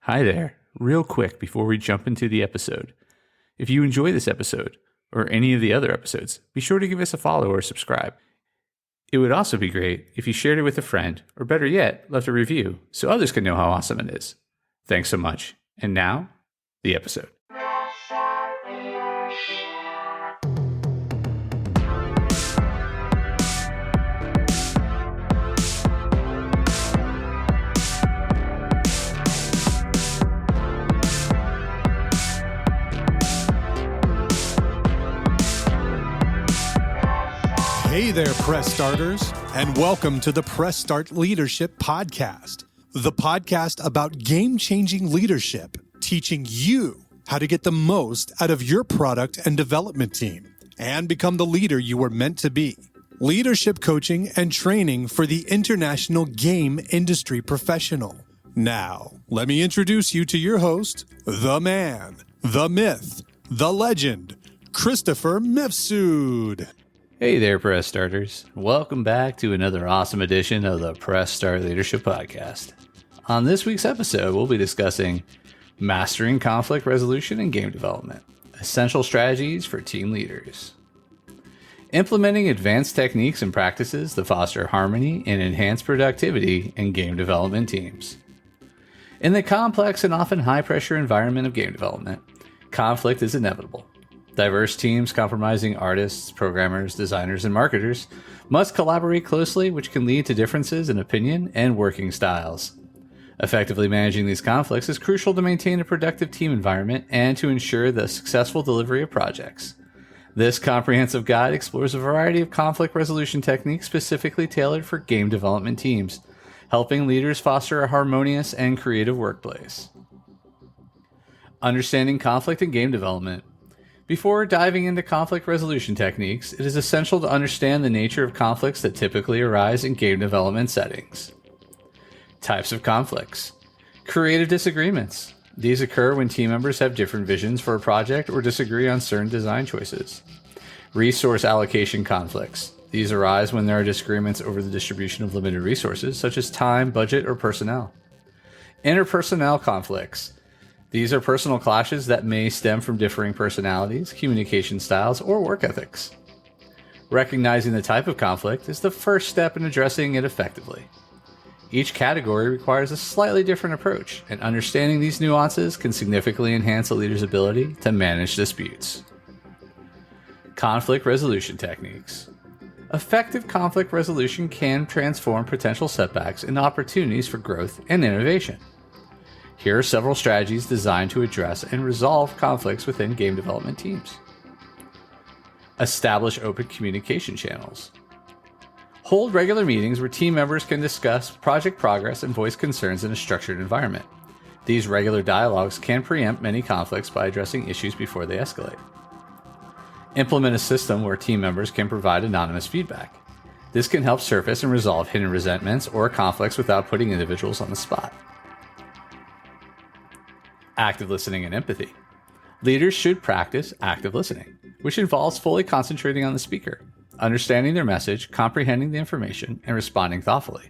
Hi there. Real quick before we jump into the episode. If you enjoy this episode, or any of the other episodes, be sure to give us a follow or subscribe. It would also be great if you shared it with a friend, or better yet, left a review so others can know how awesome it is. Thanks so much. And now, the episode. Hey there, Press Starters, and welcome to the Press Start Leadership Podcast, the podcast about game-changing leadership, teaching you how to get the most out of your product and development team and become the leader you were meant to be. Leadership coaching and training for the international game industry professional. Now, let me introduce you to your host, the man, the myth, the legend, Christopher Mifsud. Hey there, Press Starters. Welcome back to another awesome edition of the Press Start Leadership Podcast. On this week's episode, we'll be discussing mastering conflict resolution in game development, essential strategies for team leaders, implementing advanced techniques and practices to foster harmony and enhance productivity in game development teams. In the complex and often high-pressure environment of game development, conflict is inevitable. Diverse teams comprising artists, programmers, designers, and marketers must collaborate closely, which can lead to differences in opinion and working styles. Effectively managing these conflicts is crucial to maintain a productive team environment and to ensure the successful delivery of projects. This comprehensive guide explores a variety of conflict resolution techniques specifically tailored for game development teams, helping leaders foster a harmonious and creative workplace. Understanding conflict in game development. Before diving into conflict resolution techniques, it is essential to understand the nature of conflicts that typically arise in game development settings. Types of conflicts. Creative disagreements. These occur when team members have different visions for a project or disagree on certain design choices. Resource allocation conflicts. These arise when there are disagreements over the distribution of limited resources, such as time, budget, or personnel. Interpersonnel conflicts. These are personal clashes that may stem from differing personalities, communication styles, or work ethics. Recognizing the type of conflict is the first step in addressing it effectively. Each category requires a slightly different approach, and understanding these nuances can significantly enhance a leader's ability to manage disputes. Conflict resolution techniques. Effective conflict resolution can transform potential setbacks into opportunities for growth and innovation. Here are several strategies designed to address and resolve conflicts within game development teams. Establish open communication channels. Hold regular meetings where team members can discuss project progress and voice concerns in a structured environment. These regular dialogues can preempt many conflicts by addressing issues before they escalate. Implement a system where team members can provide anonymous feedback. This can help surface and resolve hidden resentments or conflicts without putting individuals on the spot. Active listening and empathy. Leaders should practice active listening, which involves fully concentrating on the speaker, understanding their message, comprehending the information, and responding thoughtfully.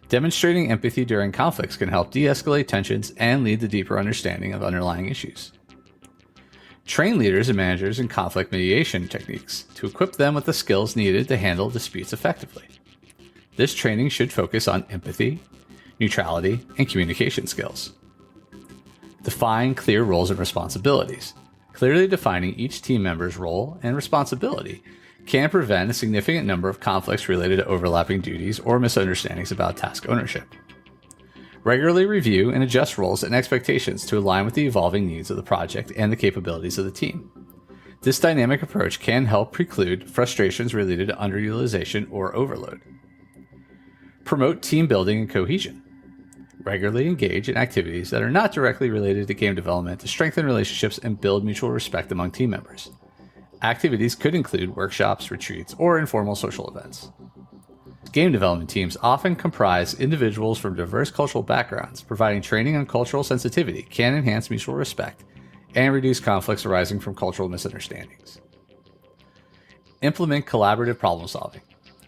Demonstrating empathy during conflicts can help de-escalate tensions and lead to deeper understanding of underlying issues. Train leaders and managers in conflict mediation techniques to equip them with the skills needed to handle disputes effectively. This training should focus on empathy, neutrality, and communication skills. Define clear roles and responsibilities. Clearly defining each team member's role and responsibility can prevent a significant number of conflicts related to overlapping duties or misunderstandings about task ownership. Regularly review and adjust roles and expectations to align with the evolving needs of the project and the capabilities of the team. This dynamic approach can help preclude frustrations related to underutilization or overload. Promote team building and cohesion. Regularly engage in activities that are not directly related to game development to strengthen relationships and build mutual respect among team members. Activities could include workshops, retreats, or informal social events. Game development teams often comprise individuals from diverse cultural backgrounds. Providing training on cultural sensitivity can enhance mutual respect and reduce conflicts arising from cultural misunderstandings. Implement collaborative problem solving.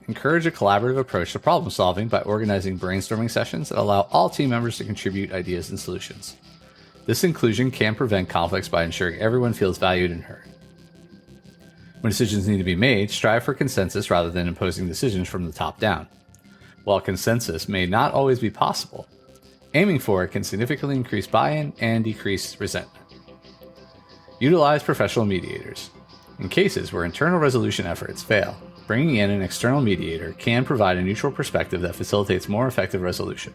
encourage a collaborative approach to problem solving by organizing brainstorming sessions that allow all team members to contribute ideas and solutions. This inclusion can prevent conflicts by ensuring everyone feels valued and heard. When decisions need to be made, strive for consensus rather than imposing decisions from the top down. While consensus may not always be possible, aiming for it can significantly increase buy-in and decrease resentment. Utilize professional mediators. In cases where internal resolution efforts fail, bringing in an external mediator can provide a neutral perspective that facilitates more effective resolution.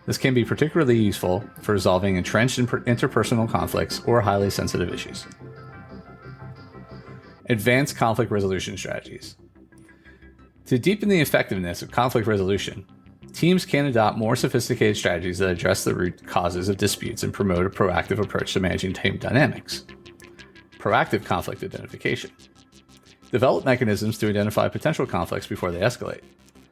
This can be particularly useful for resolving entrenched interpersonal conflicts or highly sensitive issues. Advanced conflict resolution strategies. To deepen the effectiveness of conflict resolution, teams can adopt more sophisticated strategies that address the root causes of disputes and promote a proactive approach to managing team dynamics. Proactive conflict identification. Develop mechanisms to identify potential conflicts before they escalate.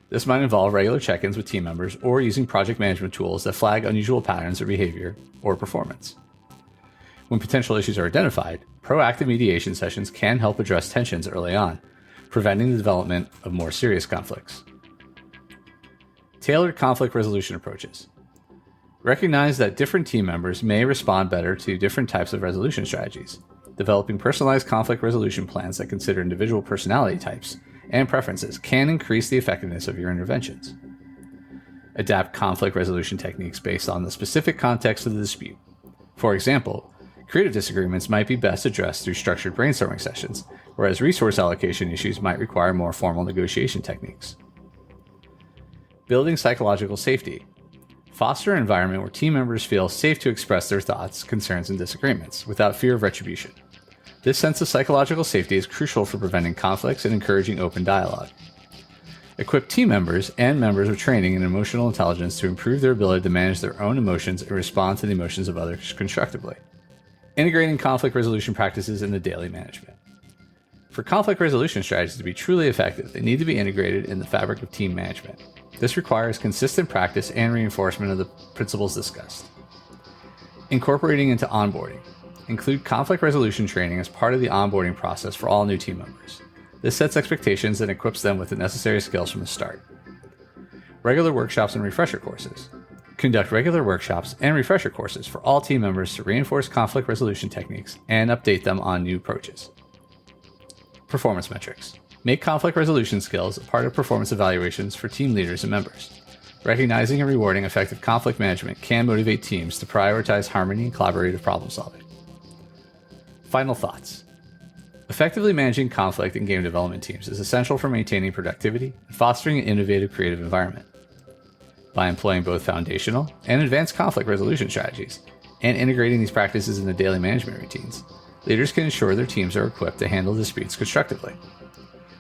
This might involve regular check-ins with team members or using project management tools that flag unusual patterns of behavior or performance. When potential issues are identified, proactive mediation sessions can help address tensions early on, preventing the development of more serious conflicts. Tailored conflict resolution approaches. Recognize that different team members may respond better to different types of resolution strategies. Developing personalized conflict resolution plans that consider individual personality types and preferences can increase the effectiveness of your interventions. Adapt conflict resolution techniques based on the specific context of the dispute. For example, creative disagreements might be best addressed through structured brainstorming sessions, whereas resource allocation issues might require more formal negotiation techniques. Building psychological safety. Foster an environment where team members feel safe to express their thoughts, concerns, and disagreements without fear of retribution. This sense of psychological safety is crucial for preventing conflicts and encouraging open dialogue. Equip team members and members with training in emotional intelligence to improve their ability to manage their own emotions and respond to the emotions of others constructively. Integrating conflict resolution practices into daily management. For conflict resolution strategies to be truly effective, they need to be integrated in the fabric of team management. This requires consistent practice and reinforcement of the principles discussed. Incorporating into onboarding. Include conflict resolution training as part of the onboarding process for all new team members. This sets expectations and equips them with the necessary skills from the start. Regular workshops and refresher courses. Conduct regular workshops and refresher courses for all team members to reinforce conflict resolution techniques and update them on new approaches. Performance metrics. Make conflict resolution skills a part of performance evaluations for team leaders and members. Recognizing and rewarding effective conflict management can motivate teams to prioritize harmony and collaborative problem solving. Final thoughts. Effectively managing conflict in game development teams is essential for maintaining productivity and fostering an innovative creative environment. By employing both foundational and advanced conflict resolution strategies and integrating these practices into daily management routines, leaders can ensure their teams are equipped to handle disputes constructively.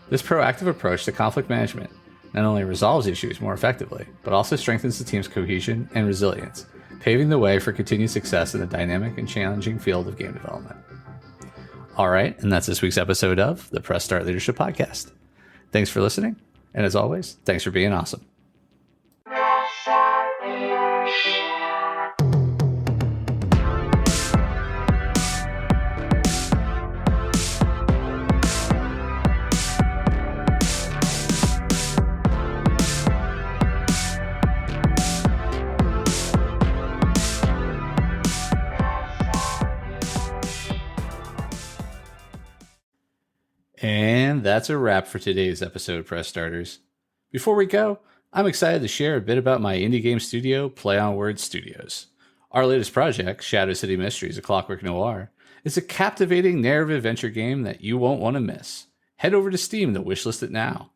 This proactive approach to conflict management not only resolves issues more effectively, but also strengthens the team's cohesion and resilience, paving the way for continued success in the dynamic and challenging field of game development. All right, and that's this week's episode of the Press Start Leadership Podcast. Thanks for listening, and as always, thanks for being awesome. And that's a wrap for today's episode, Press Starters. Before we go, I'm excited to share a bit about my indie game studio, Play on Words Studios. Our latest project, Shadow City Mysteries: A Clockwork Noir, is a captivating narrative adventure game that you won't want to miss. Head over to Steam to wishlist it now.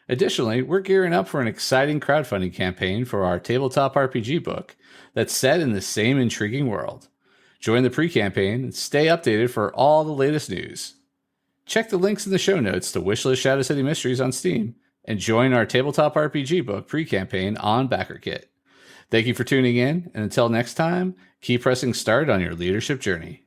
Additionally, we're gearing up for an exciting crowdfunding campaign for our tabletop RPG book that's set in the same intriguing world. Join the pre-campaign and stay updated for all the latest news. Check the links in the show notes to wishlist Shadow City Mysteries on Steam and join our tabletop RPG book pre-campaign on BackerKit. Thank you for tuning in, and until next time, keep pressing start on your leadership journey.